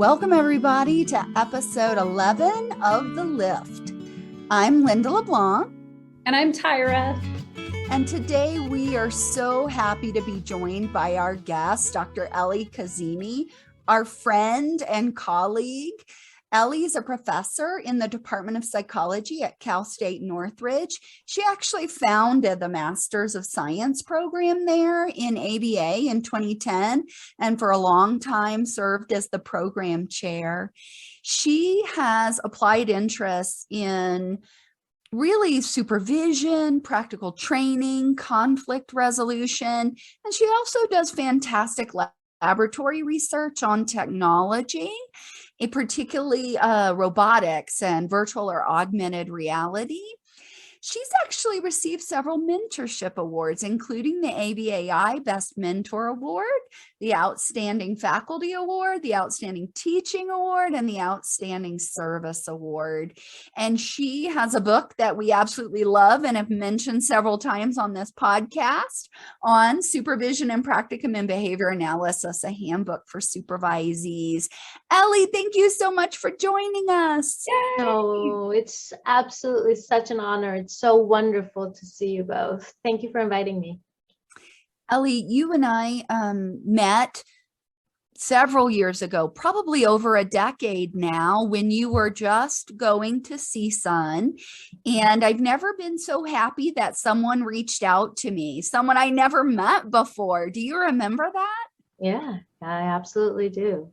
Welcome, everybody, to episode 11 of The Lift. I'm Linda LeBlanc. And I'm Tyra. And today we are so happy to be joined by our guest, Dr. Ellie Kazemi, our friend and colleague. Ellie is a professor in the Department of Psychology at Cal State Northridge. She actually founded the Masters of Science program there in ABA in 2010, and for a long time served as the program chair. She has applied interests in really supervision, practical training, conflict resolution, and she also does fantastic laboratory research on technology, particularly robotics and virtual or augmented reality. She's actually received several mentorship awards, including the ABAI Best Mentor Award, the Outstanding Faculty Award, the Outstanding Teaching Award, and the Outstanding Service Award. And she has a book that we absolutely love and have mentioned several times on this podcast on supervision and practicum and behavior analysis, a handbook for supervisees. Ellie, thank you so much for joining us. Yay! Oh, it's absolutely such an honor. It's so wonderful to see you both. Thank you for inviting me. Ellie, you and I met several years ago, probably over a decade now, when you were just going to CSUN. And I've never been so happy that someone reached out to me, someone I never met before. Do you remember that? Yeah, I absolutely do.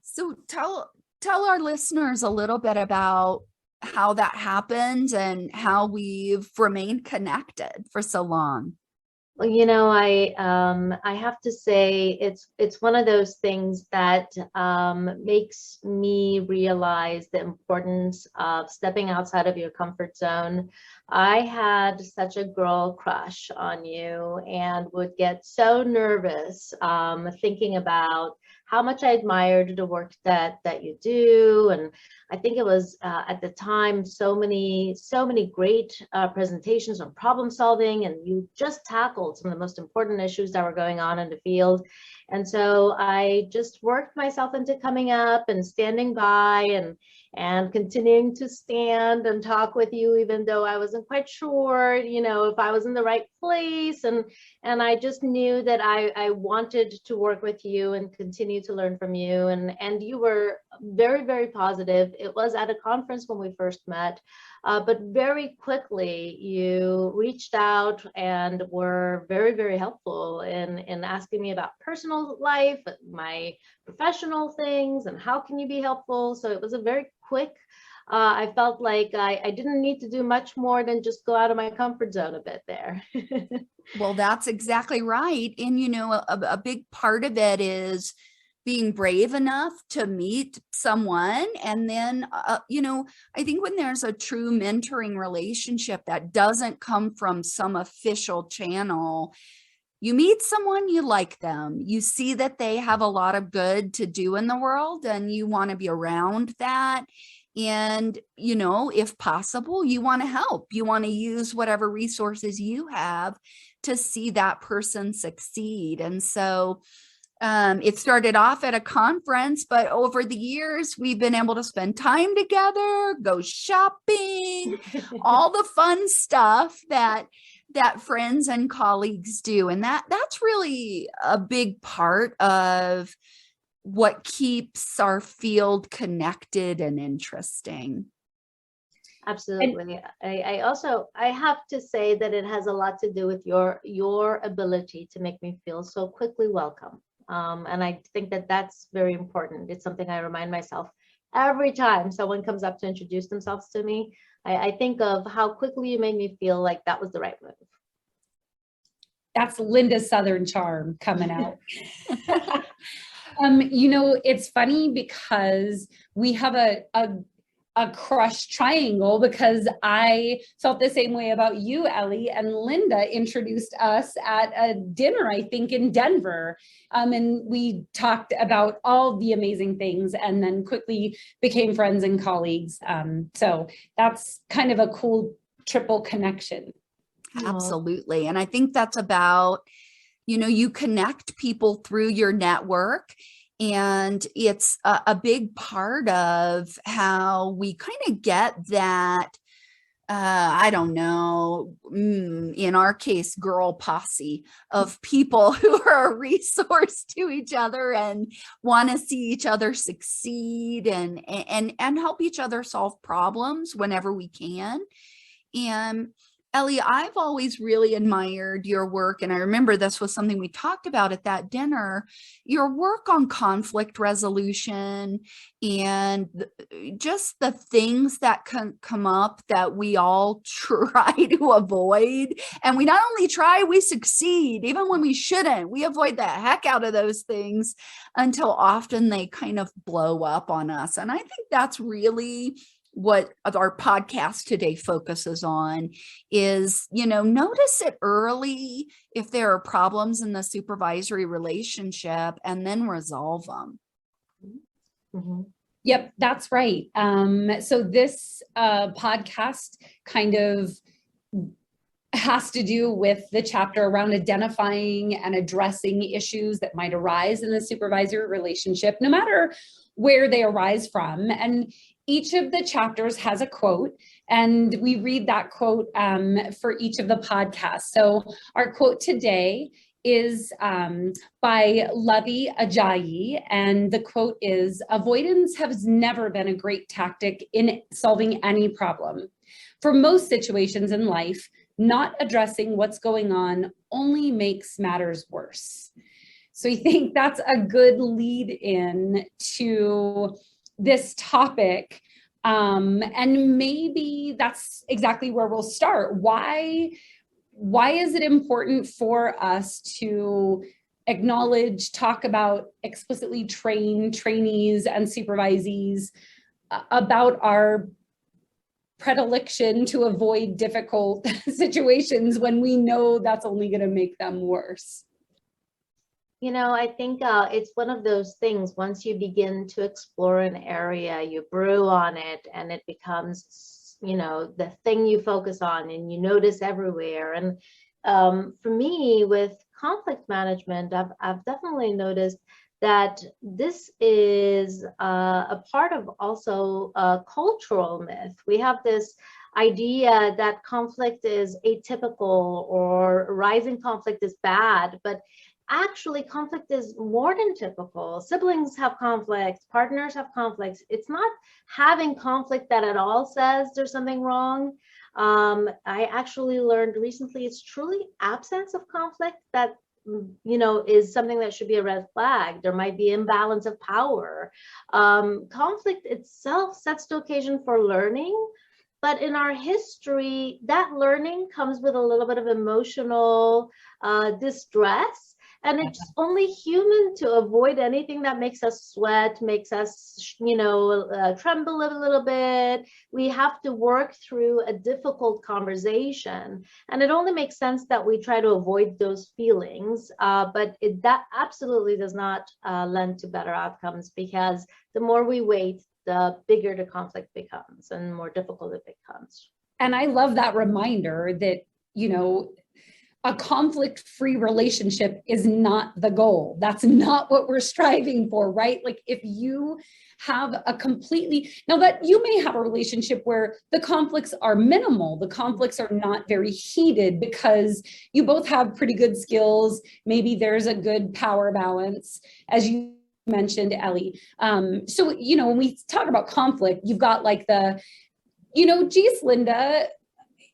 So tell our listeners a little bit about how that happened and how we've remained connected for so long. Well, you know, I have to say it's one of those things that makes me realize the importance of stepping outside of your comfort zone. I had such a girl crush on you and would get so nervous thinking about how much I admired the work that you do. And I think it was at the time so many great presentations on problem solving, and you just tackled some of the most important issues that were going on in the field. And so I just worked myself into coming up and standing by and continuing to stand and talk with you, even though I wasn't quite sure, you know, if I was in the right place. And I just knew that I wanted to work with you and continue to learn from you. And you were very, very positive. It was at a conference when we first met, but very quickly you reached out and were very, very helpful in asking me about personal life, my professional things, and how can you be helpful. So it was a very quick, I felt like I didn't need to do much more than just go out of my comfort zone a bit there. Well, that's exactly right. And, you know, a big part of it is being brave enough to meet someone. And then, you know, I think when there's a true mentoring relationship that doesn't come from some official channel, you meet someone, you like them, you see that they have a lot of good to do in the world and you want to be around that. And, you know, if possible, you want to help, you want to use whatever resources you have to see that person succeed. And so it started off at a conference, but over the years, we've been able to spend time together, go shopping, all the fun stuff that friends and colleagues do. And that's really a big part of what keeps our field connected and interesting. Absolutely. I have to say that it has a lot to do with your ability to make me feel so quickly welcome. And I think that that's very important. It's something I remind myself every time someone comes up to introduce themselves to me. I think of how quickly you made me feel like that was the right move. That's Linda's Southern charm coming out. You know, it's funny because we have a crush triangle, because I felt the same way about you, Ellie, and Linda introduced us at a dinner, I think, in Denver. And we talked about all the amazing things and then quickly became friends and colleagues. So that's kind of a cool triple connection. Absolutely. And I think that's about, you know, you connect people through your network. And it's a big part of how we kind of get that, I don't know, in our case, girl posse of people who are a resource to each other and want to see each other succeed and help each other solve problems whenever we can. And Ellie, I've always really admired your work, and I remember this was something we talked about at that dinner, your work on conflict resolution and just the things that can come up that we all try to avoid. And we not only try, we succeed. Even when we shouldn't, we avoid the heck out of those things until often they kind of blow up on us. And I think that's really what our podcast today focuses on is, notice it early if there are problems in the supervisory relationship and then resolve them. Mm-hmm. Yep, that's right. So this podcast kind of has to do with the chapter around identifying and addressing issues that might arise in the supervisory relationship, no matter where they arise from. And each of the chapters has a quote, and we read that quote for each of the podcasts. So our quote today is by Levi Ajayi, and the quote is, "Avoidance has never been a great tactic in solving any problem. For most situations in life, not addressing what's going on only makes matters worse." So I think that's a good lead in to this topic. And maybe that's exactly where we'll start. Why is it important for us to acknowledge, talk about, explicitly train trainees and supervisees about our predilection to avoid difficult situations when we know that's only going to make them worse? I think it's one of those things, once you begin to explore an area, you brew on it and it becomes, the thing you focus on and you notice everywhere. And for me, with conflict management, I've definitely noticed that this is a part of also a cultural myth. We have this idea that conflict is atypical or rising conflict is bad, but actually conflict is more than typical. Siblings have conflicts, partners have conflicts. It's not having conflict that at all says there's something wrong. I actually learned recently it's truly absence of conflict that is something that should be a red flag. There might be imbalance of power. Conflict itself sets the occasion for learning, but in our history, that learning comes with a little bit of emotional distress. And it's only human to avoid anything that makes us sweat, makes us, tremble a little bit. We have to work through a difficult conversation. And it only makes sense that we try to avoid those feelings. But that absolutely does not lend to better outcomes, because the more we wait, the bigger the conflict becomes and more difficult it becomes. And I love that reminder that, a conflict-free relationship is not the goal. That's not what we're striving for, right? Like if you have now that you may have a relationship where the conflicts are minimal, the conflicts are not very heated because you both have pretty good skills. Maybe there's a good power balance, as you mentioned, Ellie. So, when we talk about conflict, you've got like geez, Linda,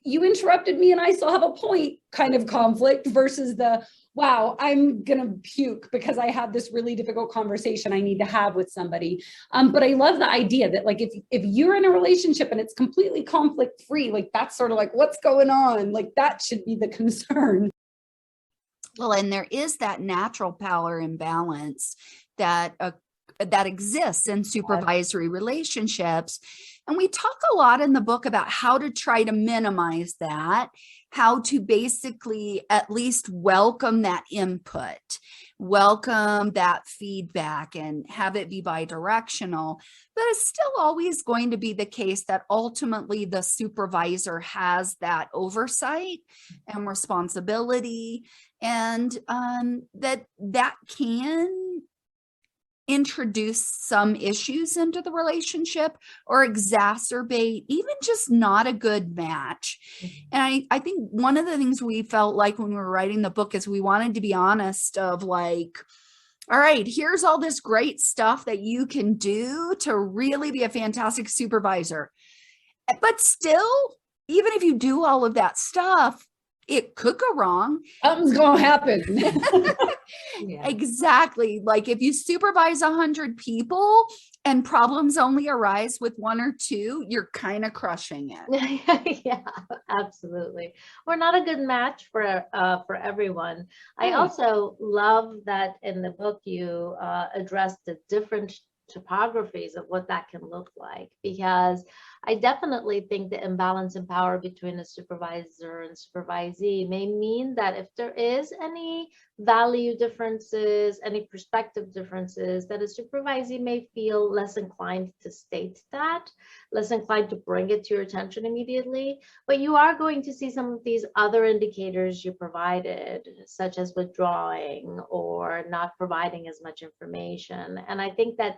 you interrupted me and I still have a point kind of conflict versus the, wow, I'm going to puke because I have this really difficult conversation I need to have with somebody. But I love the idea that like, if you're in a relationship and it's completely conflict free, like that's sort of like, what's going on? Like that should be the concern. Well, and there is that natural power imbalance that exists in supervisory relationships. And we talk a lot in the book about how to try to minimize that, how to basically at least welcome that input, welcome that feedback and have it be bidirectional. But it's still always going to be the case that ultimately the supervisor has that oversight and responsibility, and that can introduce some issues into the relationship or exacerbate even just not a good match. And I think one of the things we felt like when we were writing the book is we wanted to be honest of like, all right, here's all this great stuff that you can do to really be a fantastic supervisor. But still, even if you do all of that stuff, it could go wrong. Something's gonna happen. Yeah. Exactly. Like if you supervise 100 people and problems only arise with 1 or 2, you're kind of crushing it. Yeah, absolutely. We're not a good match for everyone. I Right. also love that in the book you address the different topographies of what that can look like, because I definitely think the imbalance in power between a supervisor and supervisee may mean that if there is any value differences, any perspective differences, that a supervisee may feel less inclined to state that, less inclined to bring it to your attention immediately. But you are going to see some of these other indicators you provided, such as withdrawing or not providing as much information. And I think that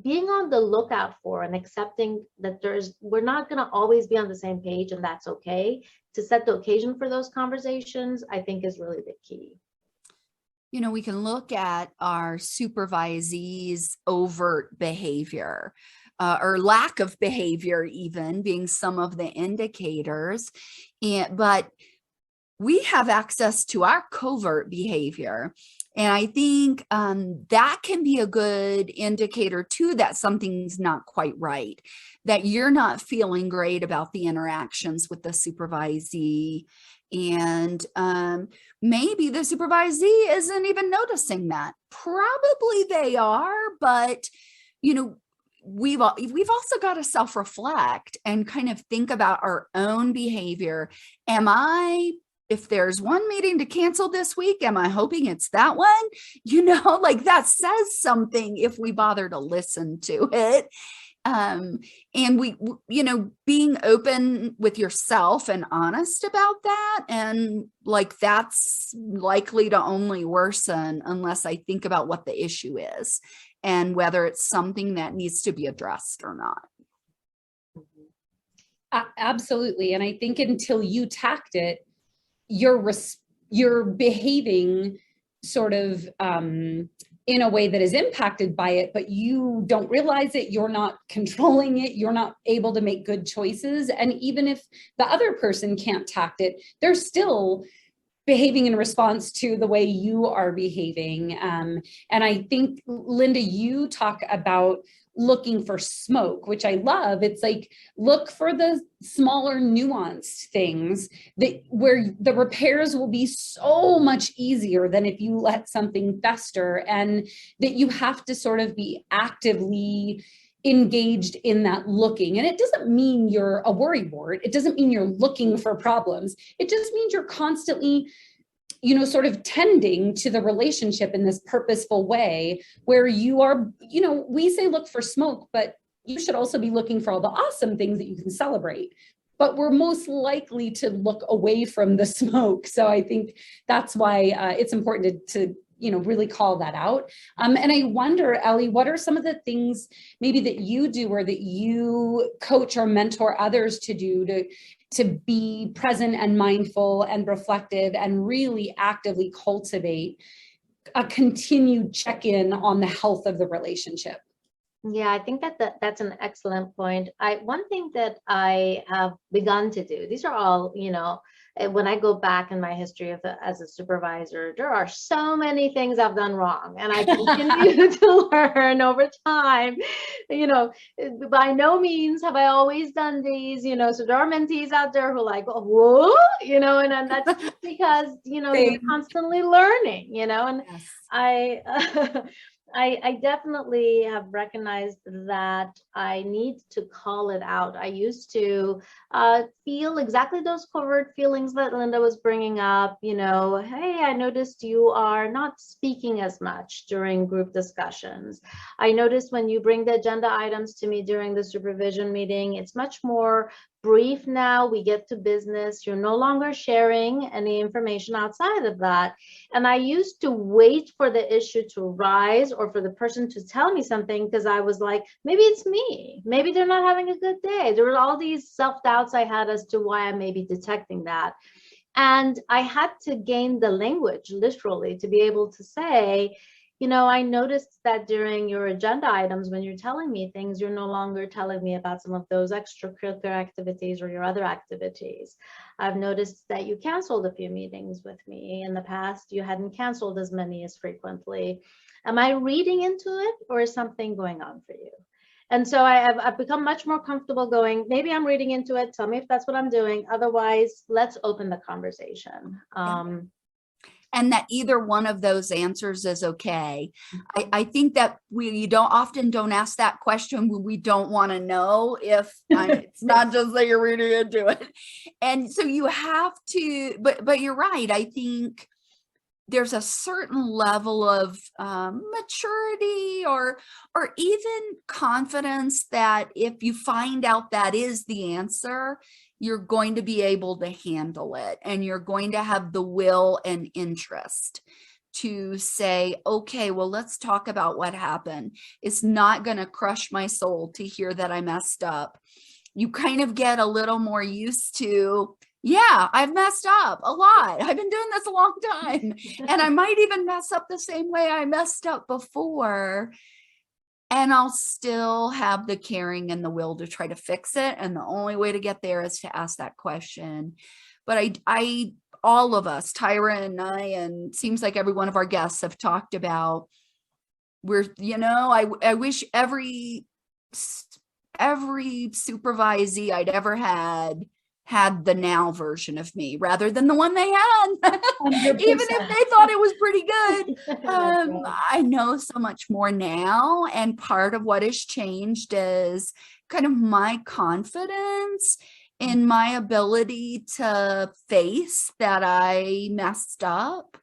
being on the lookout for and accepting that we're not going to always be on the same page, and that's okay, to set the occasion for those conversations, I think is really the key. You know, we can look at our supervisees' overt behavior or lack of behavior, even being some of the indicators. But we have access to our covert behavior. And I think that can be a good indicator too that something's not quite right, that you're not feeling great about the interactions with the supervisee. And maybe the supervisee isn't even noticing that. Probably they are, but you know, we've also got to self-reflect and kind of think about our own behavior. If there's one meeting to cancel this week, am I hoping it's that one? You know, like that says something if we bother to listen to it. And you know, being open with yourself and honest about that. And like, that's likely to only worsen unless I think about what the issue is and whether it's something that needs to be addressed or not. Absolutely. And I think until you tacked it, you're behaving sort of in a way that is impacted by it, but you don't realize it, you're not controlling it, you're not able to make good choices. And even if the other person can't tact it, they're still behaving in response to the way you are behaving. And I think, Linda, you talk about looking for smoke, which I love. It's like, look for the smaller nuanced things that where the repairs will be so much easier than if you let something fester, and that you have to sort of be actively engaged in that looking. And it doesn't mean you're a worrywart. It doesn't mean you're looking for problems. It just means you're constantly, you know, sort of tending to the relationship in this purposeful way where you are, you know, we say look for smoke, but you should also be looking for all the awesome things that you can celebrate. But we're most likely to look away from the smoke. So I think that's why it's important to you know, really call that out. And I wonder, Ellie, what are some of the things maybe that you do or that you coach or mentor others to do to be present and mindful and reflective and really actively cultivate a continued check-in on the health of the relationship? Yeah, I think that's an excellent point. One thing that I have begun to do, these are all, you know, when I go back in my history as a supervisor, there are so many things I've done wrong, and I continue to learn over time. You know, by no means have I always done these, you know, so there are mentees out there who are like, oh, whoa, you know, and that's because, you know, you're constantly learning, you know, and yes. I definitely have recognized that I need to call it out. I used to feel exactly those covert feelings that Linda was bringing up. You know, hey, I noticed you are not speaking as much during group discussions. I noticed when you bring the agenda items to me during the supervision meeting, it's much more brief now, we get to business. You're no longer sharing any information outside of that. And I used to wait for the issue to rise or for the person to tell me something, because I was like, maybe it's me. Maybe they're not having a good day. There were all these self-doubts I had as to why I may be detecting that. And I had to gain the language, literally, to be able to say, I noticed that during your agenda items, when you're telling me things, you're no longer telling me about some of those extracurricular activities or your other activities. I've noticed that you canceled a few meetings with me in the past. You hadn't canceled as many as frequently. Am I reading into it, or is something going on for you? And so I've become much more comfortable going, maybe I'm reading into it. Tell me if that's what I'm doing. Otherwise, let's open the conversation. And that either one of those answers is okay. I think that we don't ask that question when we don't want to know if it's not just that you're reading into it. And so you have to, but you're right. I think there's a certain level of maturity or even confidence that if you find out that is the answer, you're going to be able to handle it, and you're going to have the will and interest to say, okay, well, let's talk about what happened. It's not going to crush my soul to hear that I messed up. You kind of get a little more used to, yeah, I've messed up a lot. I've been doing this a long time, and I might even mess up the same way I messed up before. And I'll still have the caring and the will to try to fix it. And the only way to get there is to ask that question. But I all of us, Tyra and I, and seems like every one of our guests have talked about, I wish every supervisee I'd ever had the now version of me rather than the one they had, even if they thought it was pretty good. I know so much more now. And part of what has changed is kind of my confidence in my ability to face that I messed up,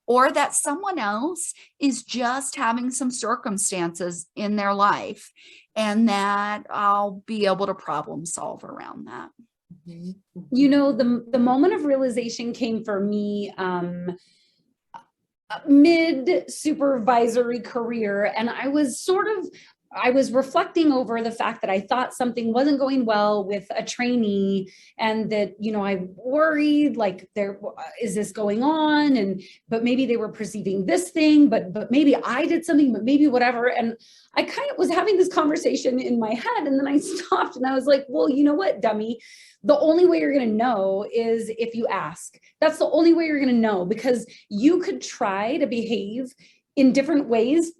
or that someone else is just having some circumstances in their life, and that I'll be able to problem solve around that. The moment of realization came for me mid supervisory career, and I was reflecting over the fact that I thought something wasn't going well with a trainee, and that, I worried, like, is this going on? But maybe they were perceiving this thing, but maybe I did something, but maybe whatever. And I kind of was having this conversation in my head, and then I stopped and I was like, well, you know what, dummy? The only way you're going to know is if you ask. That's the only way you're going to know, because you could try to behave in different ways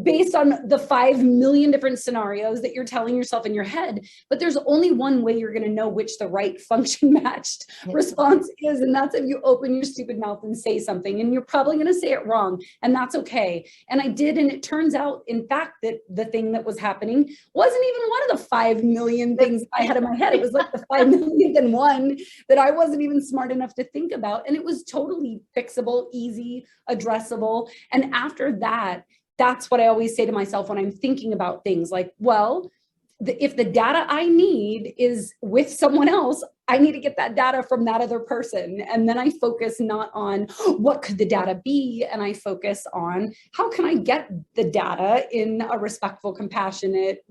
based on the 5 million different scenarios that you're telling yourself in your head. But there's only one way you're going to know which the right function matched response is. And that's if you open your stupid mouth and say something, and you're probably going to say it wrong, and that's okay. And I did. And it turns out, in fact, that the thing that was happening wasn't even one of the 5 million things I had in my head. It was like the 5 millionth and one that I wasn't even smart enough to think about. And it was totally fixable, easy, addressable. And after that, that's what I always say to myself when I'm thinking about things like, well, if the data I need is with someone else, I need to get that data from that other person. And then I focus not on what could the data be, and I focus on how can I get the data in a respectful, compassionate,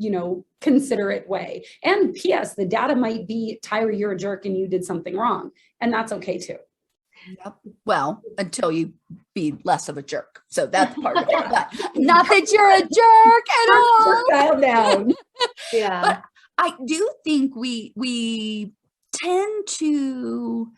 considerate way. And P.S., the data might be, Tyra, you're a jerk and you did something wrong. And that's okay too. Yep. Well, until you be less of a jerk. So that's part of it. But not that you're a jerk at all. Dial down. Yeah. But I do think we tend to,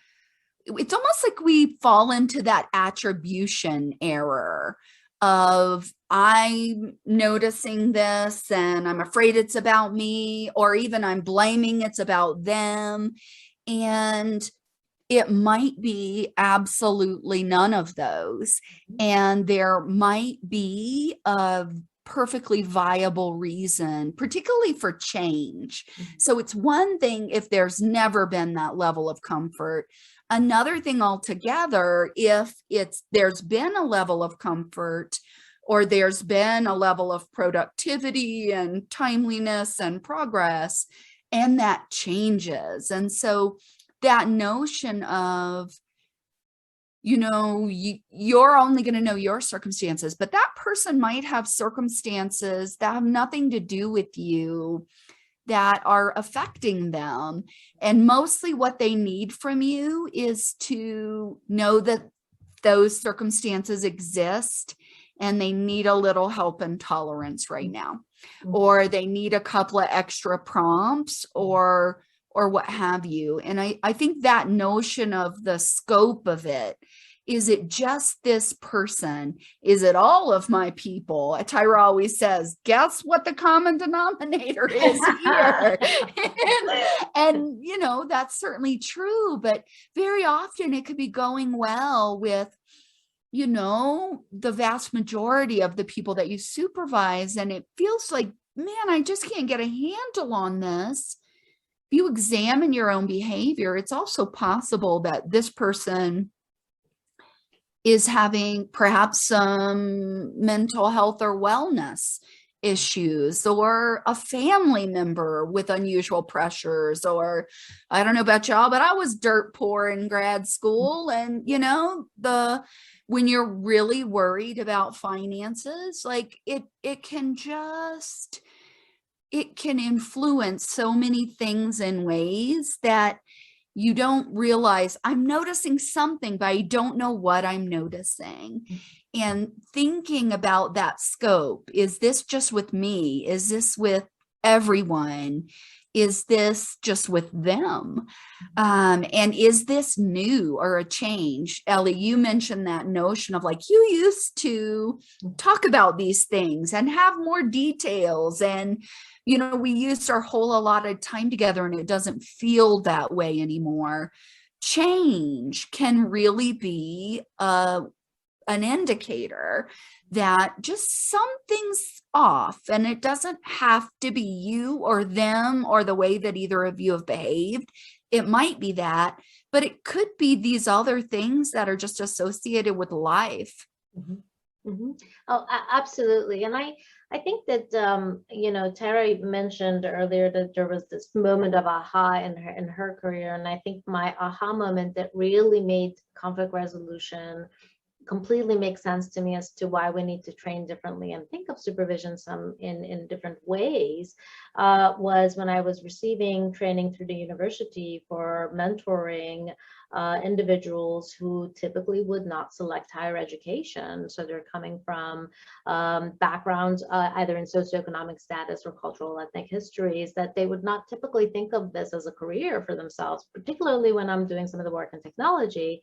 it's almost like we fall into that attribution error of, I'm noticing this and I'm afraid it's about me, or even I'm blaming it's about them. And it might be absolutely none of those. And there might be a perfectly viable reason, particularly for change. So it's one thing if there's never been that level of comfort. Another thing altogether, if there's been a level of comfort, or there's been a level of productivity and timeliness and progress, and that changes. And so that notion of, you're only going to know your circumstances, but that person might have circumstances that have nothing to do with you that are affecting them. And mostly what they need from you is to know that those circumstances exist and they need a little help and tolerance right now, or they need a couple of extra prompts or what have you. And I think that notion of the scope of it, is it just this person? Is it all of my people? Tyra always says, guess what the common denominator is here? and that's certainly true, but very often it could be going well with, the vast majority of the people that you supervise. And it feels like, man, I just can't get a handle on this. If you examine your own behavior, it's also possible that this person is having perhaps some mental health or wellness issues, or a family member with unusual pressures, or I don't know about y'all, but I was dirt poor in grad school. And, when you're really worried about finances, like it can influence so many things in ways that you don't realize. I'm noticing something, but I don't know what I'm noticing. And thinking about that scope, is this just with me? Is this with everyone? Is this just with them? And is this new or a change? Ellie, you mentioned that notion of like, you used to talk about these things and have more details, and we used our whole allotted time together, and it doesn't feel that way anymore. Change can really be an indicator that just something's off, and it doesn't have to be you or them or the way that either of you have behaved. It might be that, but it could be these other things that are just associated with life. Oh, absolutely. And I think that, Tara mentioned earlier that there was this moment of aha in her career. And I think my aha moment that really made conflict resolution completely makes sense to me as to why we need to train differently and think of supervision some in different ways, was when I was receiving training through the university for mentoring individuals who typically would not select higher education. So they're coming from backgrounds either in socioeconomic status or cultural ethnic histories that they would not typically think of this as a career for themselves, particularly when I'm doing some of the work in technology.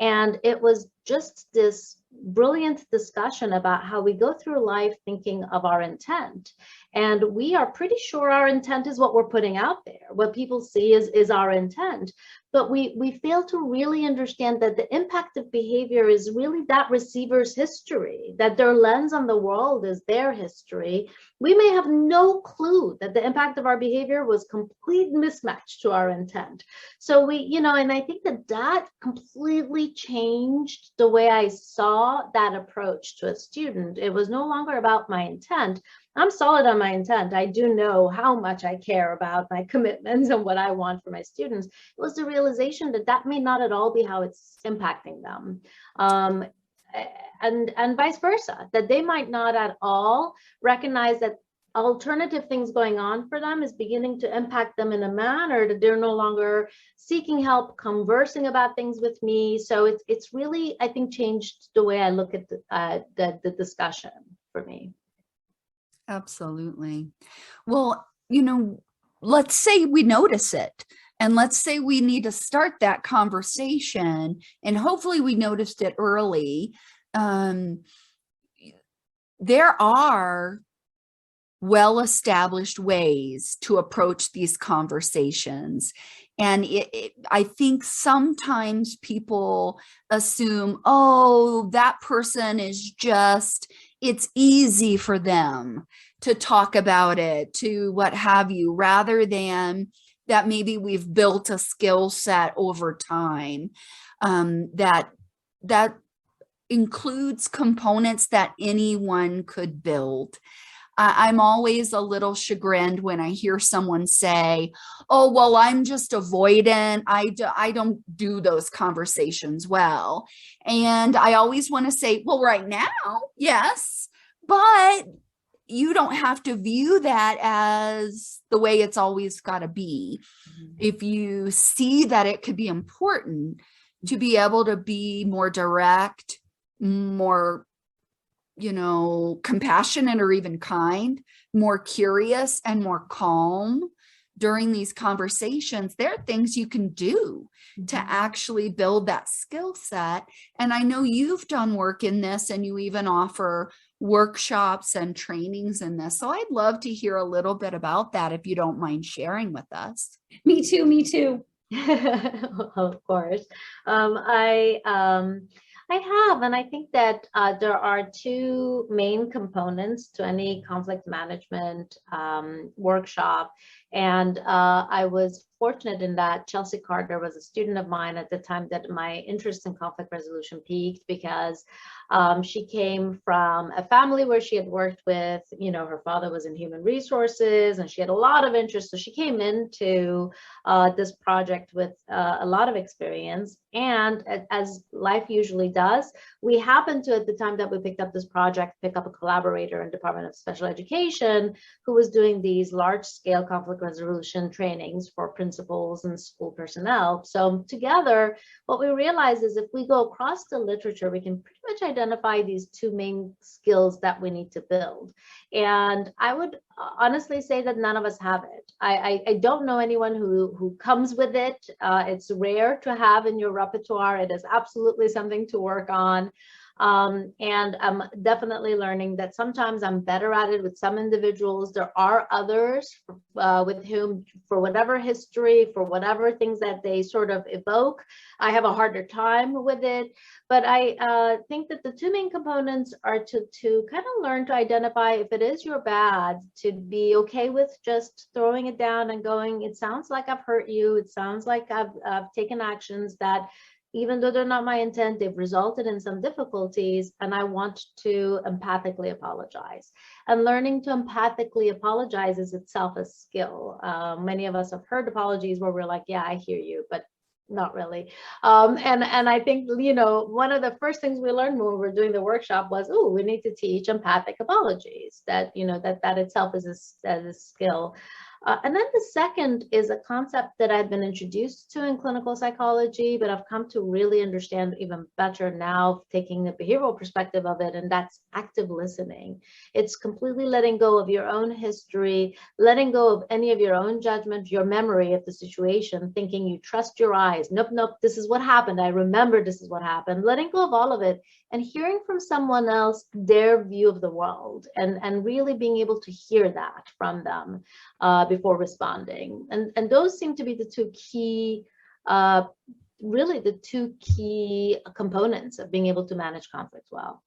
And it was just this brilliant discussion about how we go through life thinking of our intent. And we are pretty sure our intent is what we're putting out there. What people see is our intent. But we fail to really understand that the impact of behavior is really that receiver's history, that their lens on the world is their history. We may have no clue that the impact of our behavior was complete mismatch to our intent. So and I think that completely changed the way I saw that approach to a student. It was no longer about my intent. I'm solid on my intent. I do know how much I care about my commitments and what I want for my students. It was the realization that may not at all be how it's impacting them. And vice versa, that they might not at all recognize that alternative things going on for them is beginning to impact them in a manner that they're no longer seeking help, conversing about things with me. So it's really, I think, changed the way I look at the discussion for me. Absolutely. Well, let's say we notice it, and let's say we need to start that conversation, and hopefully we noticed it early. There are well-established ways to approach these conversations. And I think sometimes people assume, oh, that person is just, it's easy for them to talk about it, to what have you, rather than that maybe we've built a skill set over time that includes components that anyone could build. I'm always a little chagrined when I hear someone say, oh, well, I'm just avoidant. I don't do those conversations well. And I always want to say, well, right now, yes, but you don't have to view that as the way it's always got to be. If you see that it could be important to be able to be more direct, more, compassionate or even kind, more curious and more calm during these conversations, there are things you can do to actually build that skill set. And I know you've done work in this, and you even offer workshops and trainings in this. So I'd love to hear a little bit about that if you don't mind sharing with us. Me too. Me too. Of course. I have, and I think that there are two main components to any conflict management workshop. And I was fortunate in that Chelsea Carter was a student of mine at the time that my interest in conflict resolution peaked, because she came from a family where she had worked with, her father was in human resources, and she had a lot of interest. So she came into this project with a lot of experience. And as life usually does, we happened to, at the time that we picked up this project, pick up a collaborator in Department of Special Education who was doing these large-scale conflict resolution trainings for principals and school personnel. So together, what we realized is if we go across the literature, we can pretty much identify these two main skills that we need to build. And I would honestly say that none of us have it. I don't know anyone who comes with it. It's rare to have in your repertoire. It is absolutely something to work on. And I'm definitely learning that sometimes I'm better at it with some individuals. There are others with whom, for whatever history, for whatever things that they sort of evoke, I have a harder time with it. But I think that the two main components are to kind of learn to identify if it is your bad, to be okay with just throwing it down and going, it sounds like I've hurt you. It sounds like I've taken actions that, even though they're not my intent, they've resulted in some difficulties, and I want to empathically apologize. And learning to empathically apologize is itself a skill. Many of us have heard apologies where we're like, yeah, I hear you, but not really. And I think, one of the first things we learned when we were doing the workshop was, oh, we need to teach empathic apologies, that, that itself is a skill. And then the second is a concept that I've been introduced to in clinical psychology, but I've come to really understand even better now, taking the behavioral perspective of it, and that's active listening. It's completely letting go of your own history, letting go of any of your own judgment, your memory of the situation, thinking you trust your eyes. Nope, this is what happened. I remember this is what happened. Letting go of all of it and hearing from someone else their view of the world, and really being able to hear that from them before responding. And those seem to be the two key, really the two key components of being able to manage conflict well.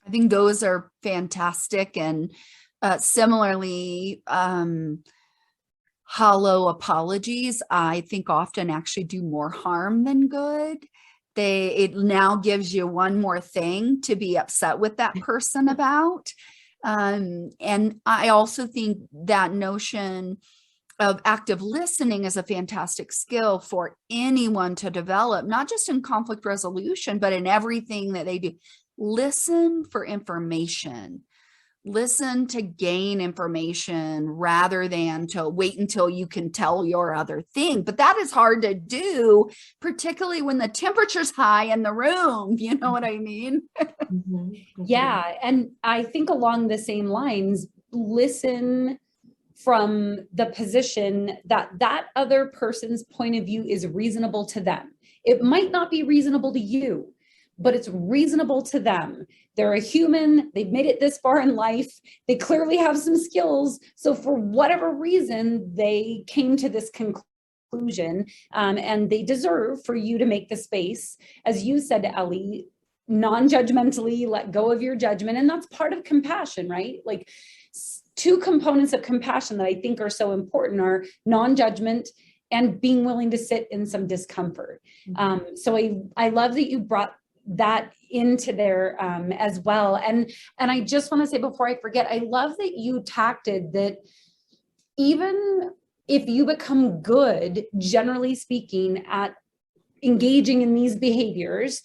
I think those are fantastic. And similarly, hollow apologies, I think often actually do more harm than good. It now gives you one more thing to be upset with that person about. And I also think that notion of active listening is a fantastic skill for anyone to develop, not just in conflict resolution, but in everything that they do. Listen for information. Listen to gain information rather than to wait until you can tell your other thing. But that is hard to do, particularly when the temperature's high in the room. You know what I mean? Yeah. And I think along the same lines, listen from the position that that other person's point of view is reasonable to them. It might not be reasonable to you, but it's reasonable to them. They're a human. They've made it this far in life. They clearly have some skills. So for whatever reason, they came to this conclusion, and they deserve for you to make the space, as you said, Ellie, non-judgmentally let go of your judgment. And that's part of compassion, right? Like, two components of compassion that I think are so important are non-judgment and being willing to sit in some discomfort. So I love that you brought that into there as well. And I just want to say before I forget, I love that you tacted that even if you become good, generally speaking, at engaging in these behaviors,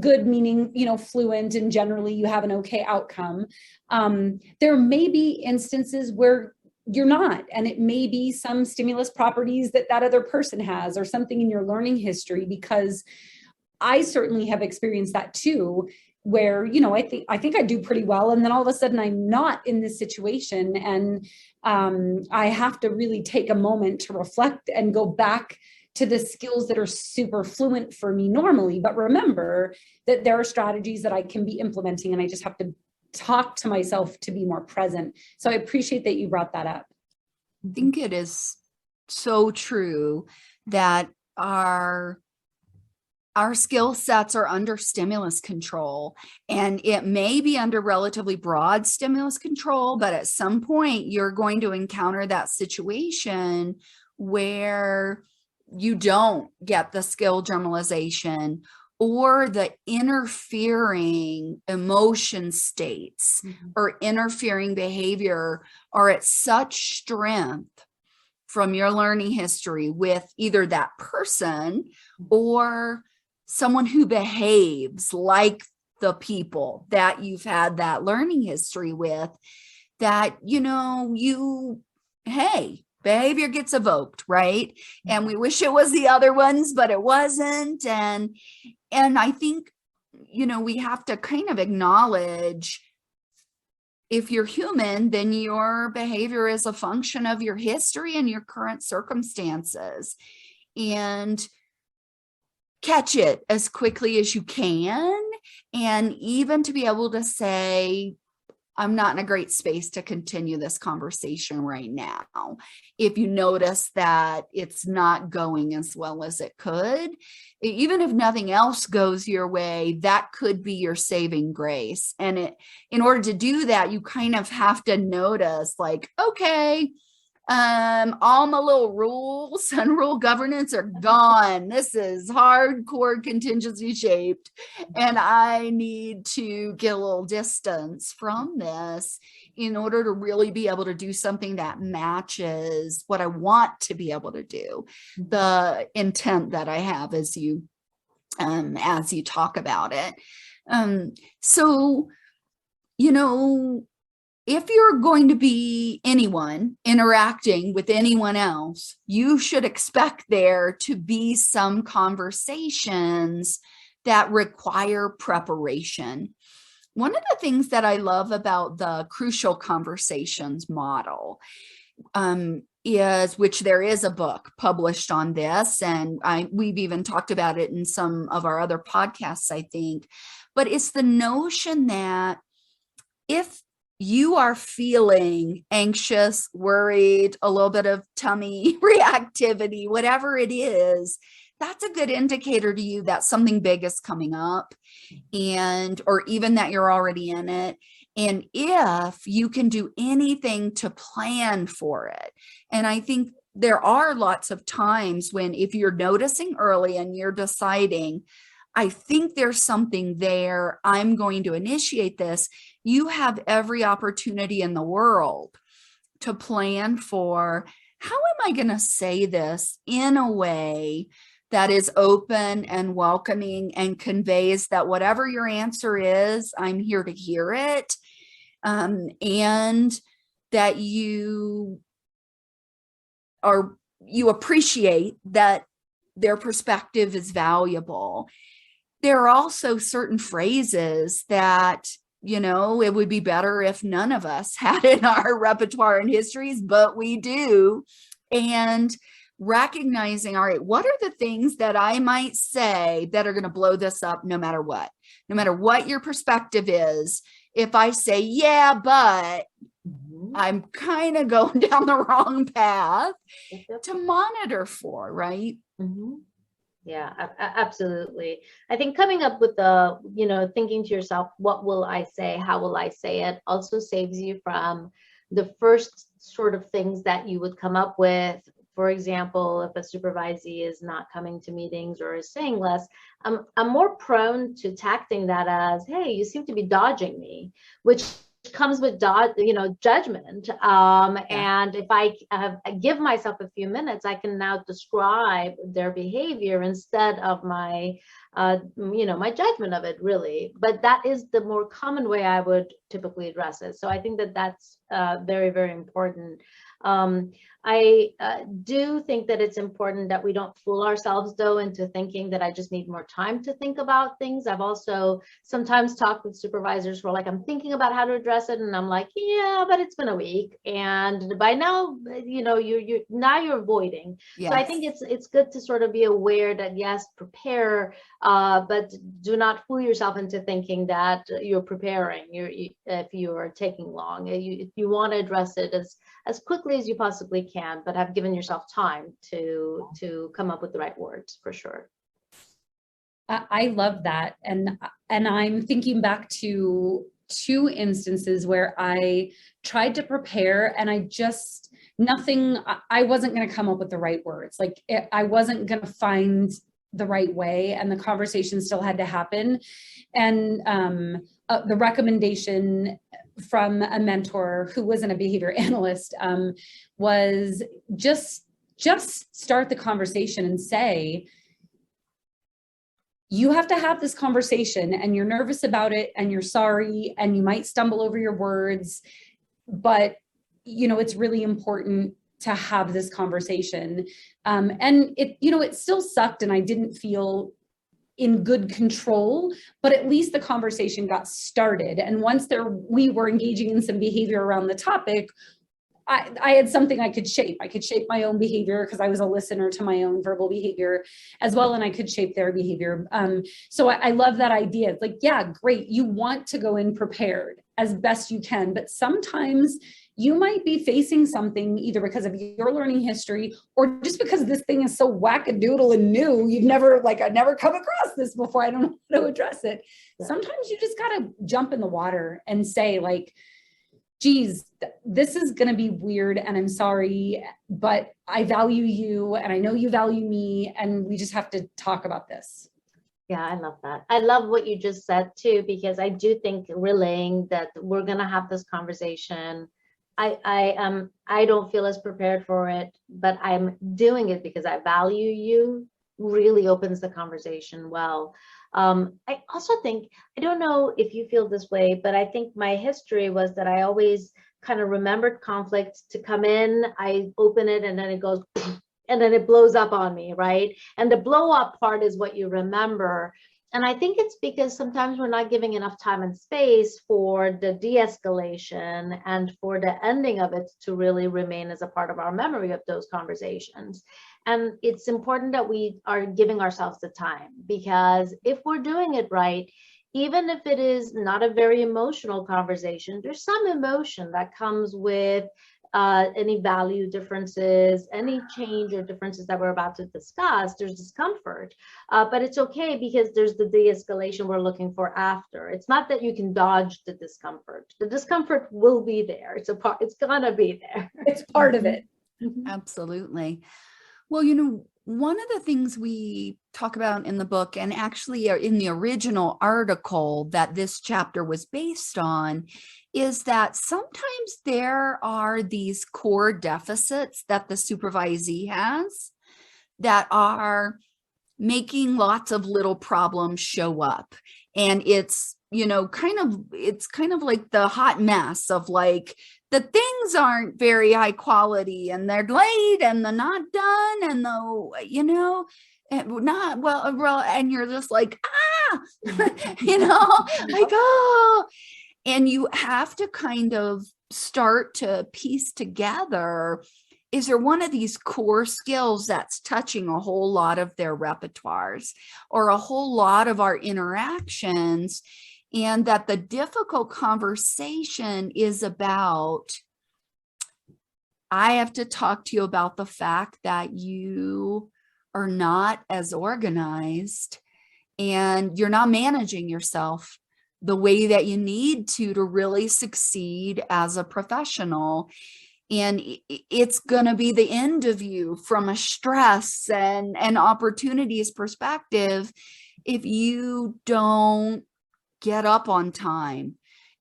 good meaning, fluent, and generally you have an okay outcome. There may be instances where you're not, and it may be some stimulus properties that other person has, or something in your learning history, because I certainly have experienced that too, where, I think I do pretty well. And then all of a sudden I'm not in this situation. And I have to really take a moment to reflect and go back to the skills that are super fluent for me normally. But remember that there are strategies that I can be implementing, and I just have to talk to myself to be more present. So I appreciate that you brought that up. I think it is so true that our skill sets are under stimulus control, and it may be under relatively broad stimulus control, but at some point you're going to encounter that situation where you don't get the skill generalization or the interfering emotion states or interfering behavior are at such strength from your learning history with either that person or someone who behaves like the people that you've had that learning history with, that, hey, behavior gets evoked, right? And we wish it was the other ones, but it wasn't. And I think, we have to kind of acknowledge, if you're human, then your behavior is a function of your history and your current circumstances, and catch it as quickly as you can. And even to be able to say, I'm not in a great space to continue this conversation right now. If you notice that it's not going as well as it could, even if nothing else goes your way, that could be your saving grace. And in order to do that, you kind of have to notice, like, okay, all my little rules and rule governance are gone. This is hardcore contingency shaped, and I need to get a little distance from this in order to really be able to do something that matches what I want to be able to do, the intent that I have as you talk about it. So, if you're going to be anyone interacting with anyone else, you should expect there to be some conversations that require preparation. One of the things that I love about the crucial conversations model is, which there is a book published on this, and we've even talked about it in some of our other podcasts, I think, but it's the notion that if you are feeling anxious, worried, a little bit of tummy reactivity, whatever it is, that's a good indicator to you that something big is coming up, or even that you're already in it. And if you can do anything to plan for it. And I think there are lots of times when, if you're noticing early and you're deciding, I think there's something there, I'm going to initiate this, you have every opportunity in the world to plan for, how am I going to say this in a way that is open and welcoming and conveys that whatever your answer is, I'm here to hear it, and that you appreciate that their perspective is valuable. There are also certain phrases that, it would be better if none of us had in our repertoire and histories, but we do. And recognizing, all right, what are the things that I might say that are going to blow this up no matter what your perspective is. If I say, yeah, but I'm kind of going down the wrong path, to monitor for, right? Yeah, absolutely. I think coming up with thinking to yourself, what will I say? How will I say it? Also saves you from the first sort of things that you would come up with For example, if a supervisee is not coming to meetings or is saying less, I'm more prone to tacting that as, hey, you seem to be dodging me, which comes with judgment. And if I give myself a few minutes, I can now describe their behavior instead of my my judgment of it, really. But that is the more common way I would typically address it. So I think that that's very, very important. I do think that it's important that we don't fool ourselves, though, into thinking that I just need more time to think about things. I've also sometimes talked with supervisors who are like, I'm thinking about how to address it. And I'm like, yeah, but it's been a week. And by now, you're avoiding. Yes. So I think it's good to sort of be aware that, yes, prepare, but do not fool yourself into thinking that you're preparing if you are taking long. You want to address it as quickly as you possibly can, but have given yourself time to come up with the right words, for sure. I love that. And I'm thinking back to 2 instances where I tried to prepare and I wasn't going to come up with the right words. Like I wasn't going to find the right way, and the conversation still had to happen. And the recommendation from a mentor who wasn't a behavior analyst was just start the conversation and say, you have to have this conversation and you're nervous about it and you're sorry and you might stumble over your words, but it's really important to have this conversation. And it still sucked and I didn't feel in good control, but at least the conversation got started. And once we were engaging in some behavior around the topic, I had something I could shape. I could shape my own behavior because I was a listener to my own verbal behavior as well, and I could shape their behavior. So I love that idea. It's like, yeah, great. You want to go in prepared as best you can, but sometimes you might be facing something either because of your learning history or just because this thing is so wackadoodle and new. I've never come across this before. I don't know how to address it. Yeah. Sometimes you just got to jump in the water and say, like, geez, this is going to be weird and I'm sorry, but I value you and I know you value me and we just have to talk about this. Yeah, I love that. I love what you just said too, because I do think relaying that we're going to have this conversation. I don't feel as prepared for it, but I'm doing it because I value you, really opens the conversation well. I also think, I don't know if you feel this way, but I think my history was that I always kind of remembered conflict to come in, I open it and then it goes, and then it blows up on me, right? And the blow up part is what you remember. And I think it's because sometimes we're not giving enough time and space for the de-escalation and for the ending of it to really remain as a part of our memory of those conversations. And it's important that we are giving ourselves the time, because if we're doing it right, even if it is not a very emotional conversation, there's some emotion that comes with any value differences, any change or differences that we're about to discuss. There's discomfort, but it's okay because there's the de-escalation we're looking for after. It's not that you can dodge the discomfort. The discomfort will be there. It's gonna be there. It's part of it. Absolutely. Well, one of the things we talk about in the book, and actually in the original article that this chapter was based on, is that sometimes there are these core deficits that the supervisee has that are making lots of little problems show up. And it's, it's kind of like the hot mess of like, the things aren't very high quality and they're late and they're not done and not well, and you're just like, like, oh, and you have to kind of start to piece together, is there one of these core skills that's touching a whole lot of their repertoires or a whole lot of our interactions? And that the difficult conversation is about, I have to talk to you about the fact that you are not as organized and you're not managing yourself the way that you need to really succeed as a professional. And it's going to be the end of you from a stress and opportunities perspective if you don't get up on time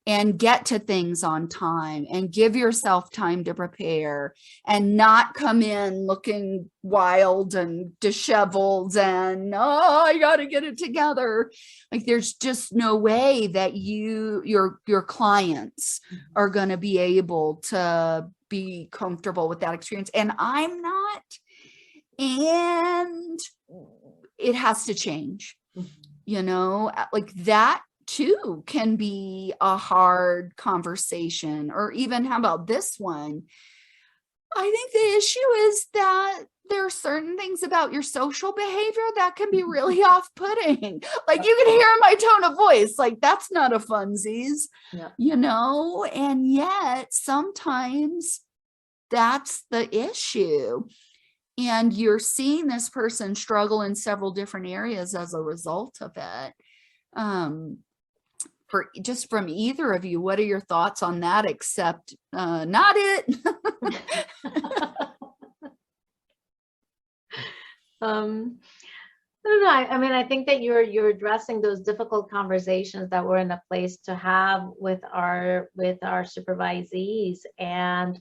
and get to things on time and give yourself time to prepare and not come in looking wild and disheveled and, oh, I got to get it together. Like, there's just no way that your clients are going to be able to be comfortable with that experience. And I'm not, and it has to change, like that too can be a hard conversation. Or even, how about this one? I think the issue is that there are certain things about your social behavior that can be really off-putting. Like, you can hear my tone of voice, like, that's not a funsies, and yet sometimes that's the issue. And you're seeing this person struggle in several different areas as a result of it. For just from either of you, what are your thoughts on that? Except not it. I don't know. I mean, I think that you're addressing those difficult conversations that we're in a place to have with our supervisees, and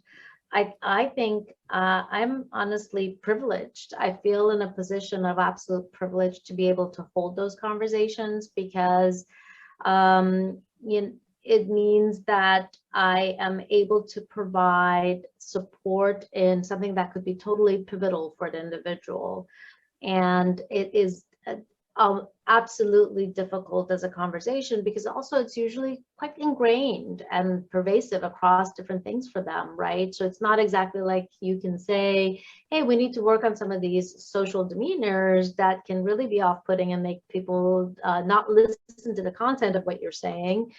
I think I'm honestly privileged. I feel in a position of absolute privilege to be able to hold those conversations, because it means that I am able to provide support in something that could be totally pivotal for the individual. And it is absolutely difficult as a conversation, because also it's usually quite ingrained and pervasive across different things for them, right? So it's not exactly like you can say, hey, we need to work on some of these social demeanors that can really be off-putting and make people not listen to the content of what you're saying.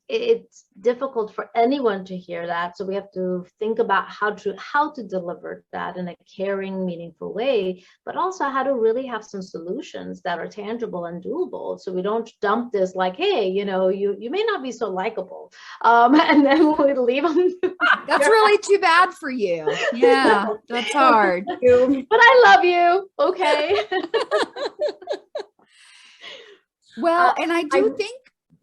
It's difficult for anyone to hear that, so we have to think about how to deliver that in a caring, meaningful way, but also how to really have some solutions that are tangible and doable, so we don't dump this like, hey, you may not be so likable, and then we leave them. That's really too bad for you. Yeah, that's hard. But I love you. Okay. Well, and I do think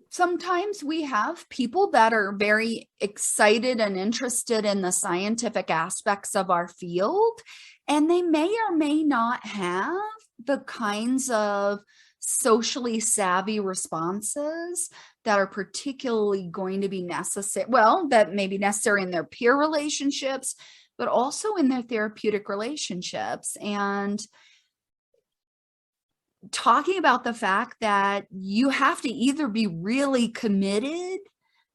sometimes we have people that are very excited and interested in the scientific aspects of our field, and they may or may not have the kinds of socially savvy responses that are particularly going to be necessary. Well, that may be necessary in their peer relationships, but also in their therapeutic relationships. And talking about the fact that you have to either be really committed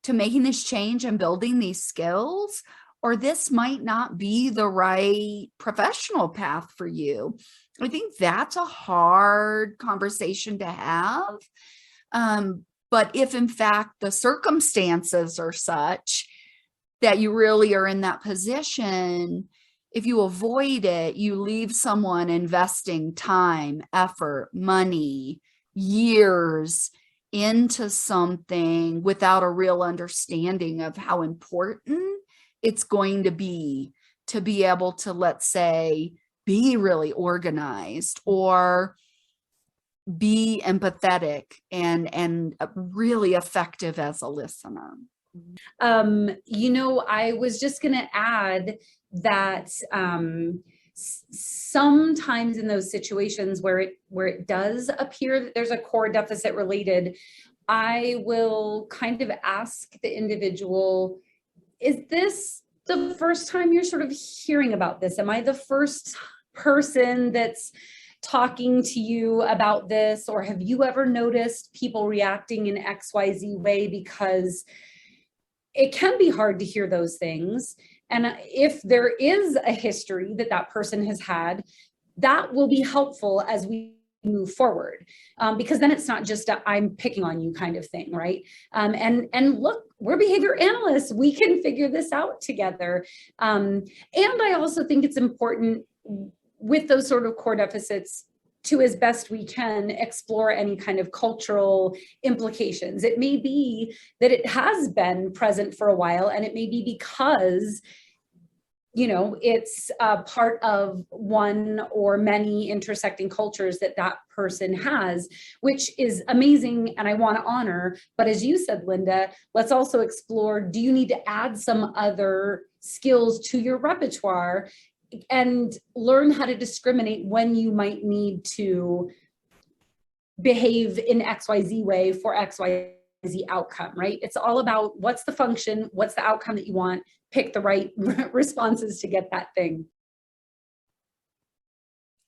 to making this change and building these skills, or this might not be the right professional path for you. I think that's a hard conversation to have. But if in fact the circumstances are such that you really are in that position, if you avoid it, you leave someone investing time, effort, money, years into something without a real understanding of how important it's going to be able to, let's say, be really organized or be empathetic and really effective as a listener. I was just going to add that sometimes in those situations where it does appear that there's a core deficit related, I will kind of ask the individual, is this the first time you're sort of hearing about this? Am I the first person that's talking to you about this? Or have you ever noticed people reacting in XYZ way? Because it can be hard to hear those things. And if there is a history that person has had, that will be helpful as we move forward, because then it's not just a I'm picking on you kind of thing, right? And look, we're behavior analysts. We can figure this out together. And I also think it's important with those sort of core deficits to, as best we can, explore any kind of cultural implications. It may be that it has been present for a while, and it may be because it's a part of one or many intersecting cultures that person has, which is amazing and I want to honor. But as you said, Linda, let's also explore, do you need to add some other skills to your repertoire and learn how to discriminate when you might need to behave in XYZ way for XYZ outcome, right? It's all about what's the function, what's the outcome that you want, pick the right responses to get that thing.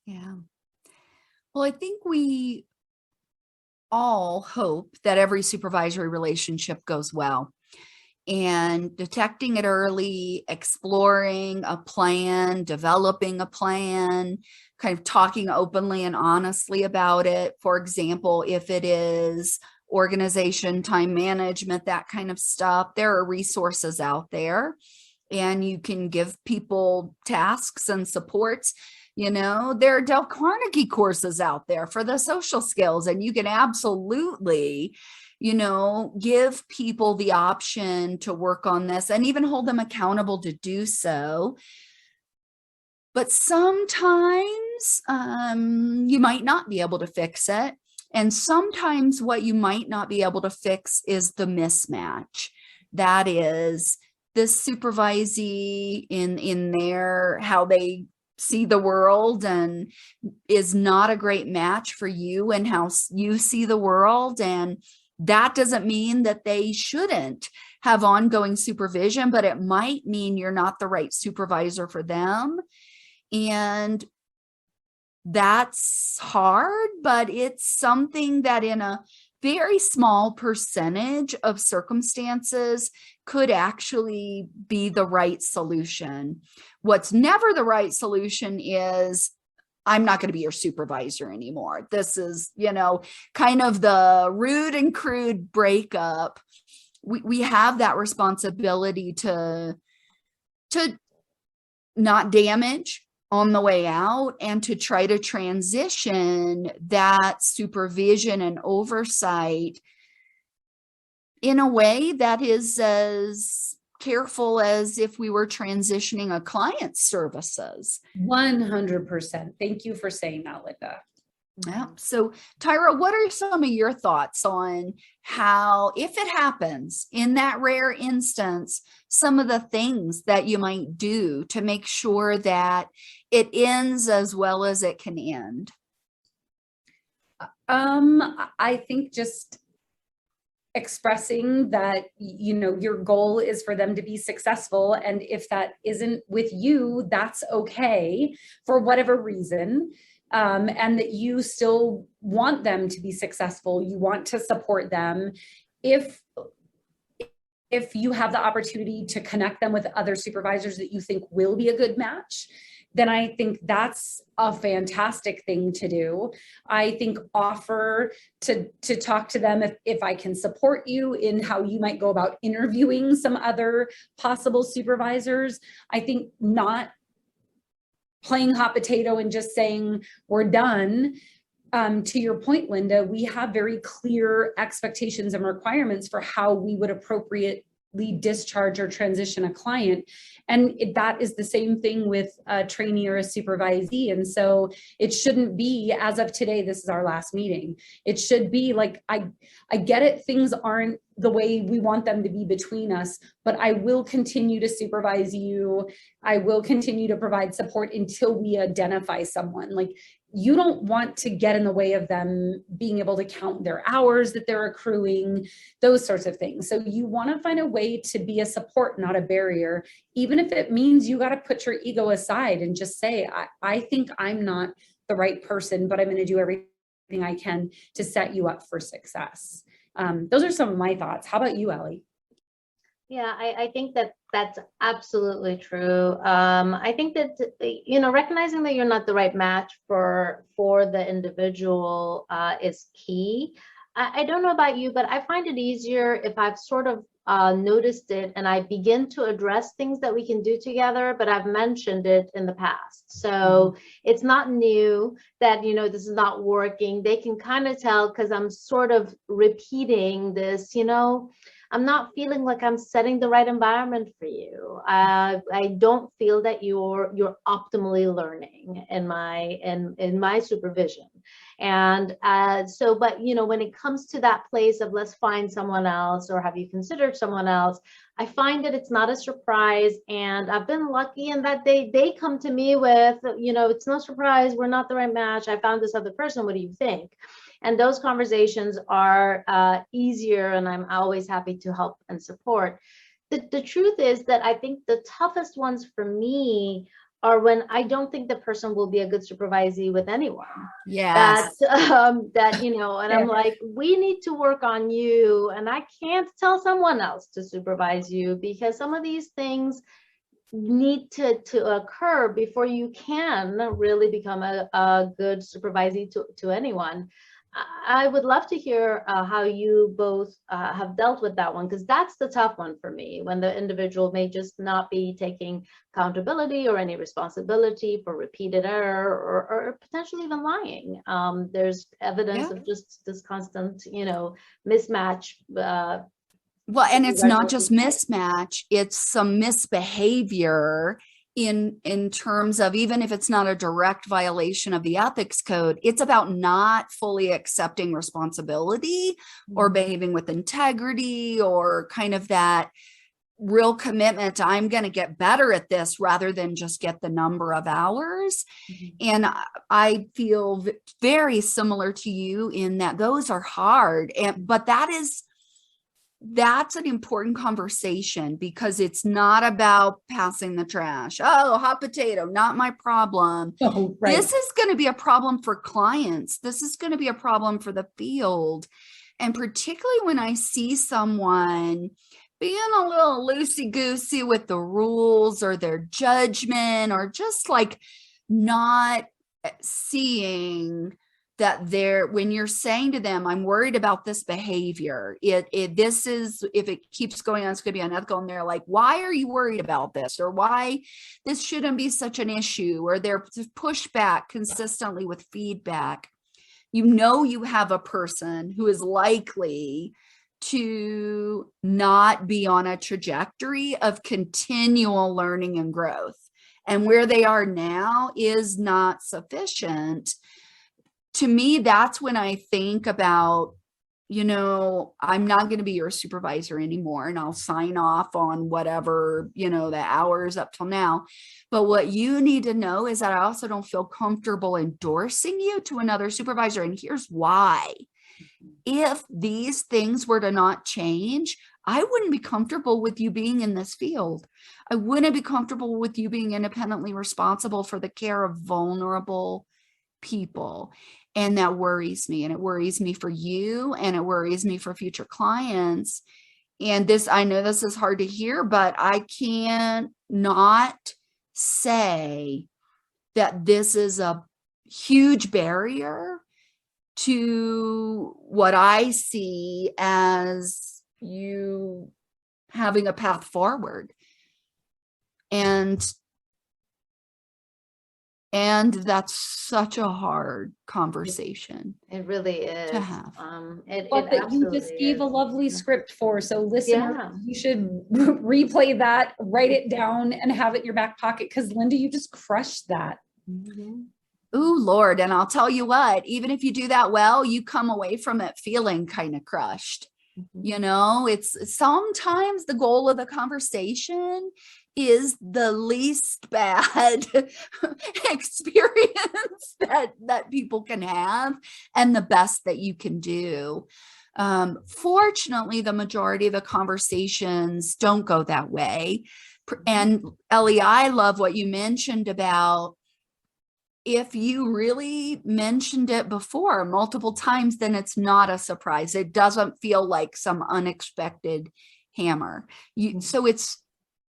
Yeah. Well, I think we all hope that every supervisory relationship goes well, and detecting it early, exploring a plan, developing a plan, kind of talking openly and honestly about it. For example, if it is organization, time management, that kind of stuff, there are resources out there, and you can give people tasks and supports. There are Dale Carnegie courses out there for the social skills, and you can absolutely, give people the option to work on this and even hold them accountable to do so. But sometimes you might not be able to fix it. And sometimes what you might not be able to fix is the mismatch. That is, this supervisee in their how they see the world and is not a great match for you and how you see the world. And that doesn't mean that they shouldn't have ongoing supervision, but it might mean you're not the right supervisor for them. And that's hard, but it's something that in a very small percentage of circumstances could actually be the right solution. What's never the right solution is, I'm not going to be your supervisor anymore. This is, kind of the rude and crude breakup. We have that responsibility to not damage on the way out, and to try to transition that supervision and oversight in a way that is as careful as if we were transitioning a client's services. 100%. Thank you for saying that, Linda. Yeah. So Tyra, what are some of your thoughts on how, if it happens in that rare instance, some of the things that you might do to make sure that it ends as well as it can end? I think just expressing that, your goal is for them to be successful. And if that isn't with you, that's okay for whatever reason. And that you still want them to be successful. You want to support them. If you have the opportunity to connect them with other supervisors that you think will be a good match, then I think that's a fantastic thing to do. I think offer to talk to them if I can support you in how you might go about interviewing some other possible supervisors. I think not playing hot potato and just saying we're done. To your point, Linda, we have very clear expectations and requirements for how we would appropriately discharge or transition a client. And that is the same thing with a trainee or a supervisee. And so it shouldn't be, as of today, this is our last meeting. It should be like, I get it, things aren't the way we want them to be between us, but I will continue to supervise you. I will continue to provide support until we identify someone. Like, you don't want to get in the way of them being able to count their hours that they're accruing, those sorts of things. So you want to find a way to be a support, not a barrier, even if it means you got to put your ego aside and just say, I think I'm not the right person, but I'm going to do everything I can to set you up for success. Those are some of my thoughts. How about you, Ellie? Yeah, I think that's absolutely true. I think that, recognizing that you're not the right match for the individual is key. I don't know about you, but I find it easier if I've sort of noticed it and I begin to address things that we can do together, but I've mentioned it in the past. So it's not new that, this is not working. They can kind of tell because I'm sort of repeating this, I'm not feeling like I'm setting the right environment for you. I don't feel that you're optimally learning in my supervision. And so, but when it comes to that place of let's find someone else, or have you considered someone else, I find that it's not a surprise. And I've been lucky in that they come to me with, it's no surprise, we're not the right match. I found this other person. What do you think? And those conversations are easier, and I'm always happy to help and support. The truth is that I think the toughest ones for me are when I don't think the person will be a good supervisee with anyone. Yes. And I'm like, we need to work on you, and I can't tell someone else to supervise you, because some of these things need to occur before you can really become a good supervisee to anyone. I would love to hear how you both have dealt with that one, because that's the tough one for me, when the individual may just not be taking accountability or any responsibility for repeated error, or potentially even lying. There's evidence of just this constant, mismatch. Well, and it's not just mismatch, it's some misbehavior in terms of, even if it's not a direct violation of the ethics code, it's about not fully accepting responsibility or behaving with integrity, or kind of that real commitment to, I'm going to get better at this rather than just get the number of hours. And I feel very similar to you in that those are hard. But that's an important conversation, because it's not about passing the trash. Oh, hot potato, not my problem. Oh, right. This is going to be a problem for clients. This is going to be a problem for the field. And particularly when I see someone being a little loosey-goosey with the rules or their judgment, or just like not seeing that when you're saying to them, I'm worried about this behavior, this is, if it keeps going on, it's going to be unethical. And they're like, why are you worried about this? Or why this shouldn't be such an issue? Or they're pushed back consistently with feedback. You have a person who is likely to not be on a trajectory of continual learning and growth. And where they are now is not sufficient. To me, that's when I think about, I'm not going to be your supervisor anymore, and I'll sign off on whatever, the hours up till now. But what you need to know is that I also don't feel comfortable endorsing you to another supervisor. And here's why. If these things were to not change, I wouldn't be comfortable with you being in this field. I wouldn't be comfortable with you being independently responsible for the care of vulnerable people. And that worries me, and it worries me for you, and it worries me for future clients. And I know this is hard to hear, but I can't not say that this is a huge barrier to what I see as you having a path forward. And that's such a hard conversation. It really is to have. But that you just gave a lovely script for. So listeners, you should replay that, write it down, and have it in your back pocket, because Linda, you just crushed that. Ooh, Lord. And I'll tell you what, even if you do that well, you come away from it feeling kind of crushed. It's sometimes the goal of the conversation is the least bad experience that people can have, and the best that you can do. Fortunately, the majority of the conversations don't go that way. And Ellie, I love what you mentioned about, if you really mentioned it before multiple times, then it's not a surprise. It doesn't feel like some unexpected hammer. So it's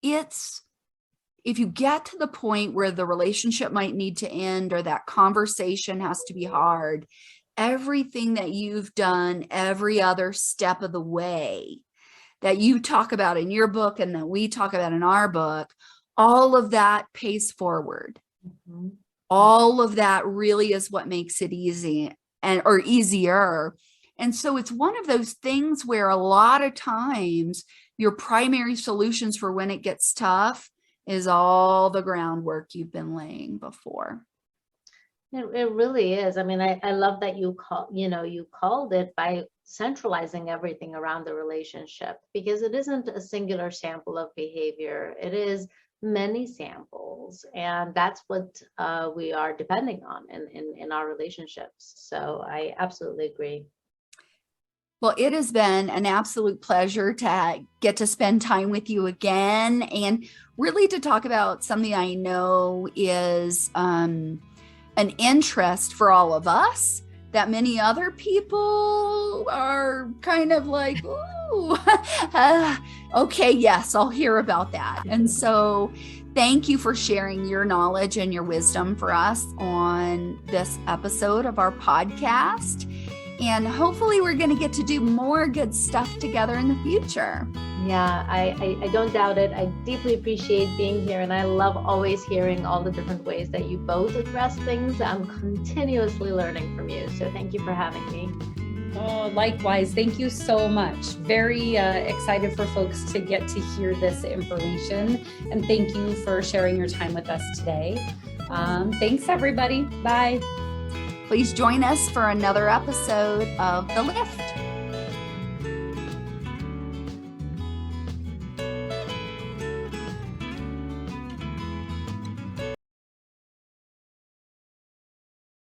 if you get to the point where the relationship might need to end, or that conversation has to be hard, everything that you've done every other step of the way that you talk about in your book and that we talk about in our book, all of that pays forward. All of that really is what makes it easy or easier. And so it's one of those things where a lot of times your primary solutions for when it gets tough is all the groundwork you've been laying before. It really is. I mean, I love that you called it by centralizing everything around the relationship, because it isn't a singular sample of behavior. It is many samples, and that's what we are depending on in our relationships. So I absolutely agree. Well, it has been an absolute pleasure to get to spend time with you again, and really to talk about something I know is an interest for all of us that many other people are kind of like, ooh, okay, yes, I'll hear about that. And so thank you for sharing your knowledge and your wisdom for us on this episode of our podcast. And hopefully we're going to get to do more good stuff together in the future. Yeah, I don't doubt it. I deeply appreciate being here, and I love always hearing all the different ways that you both address things. I'm continuously learning from you. So thank you for having me. Oh, likewise. Thank you so much. Very excited for folks to get to hear this information. And thank you for sharing your time with us today. Thanks, everybody. Bye. Please join us for another episode of The Lift.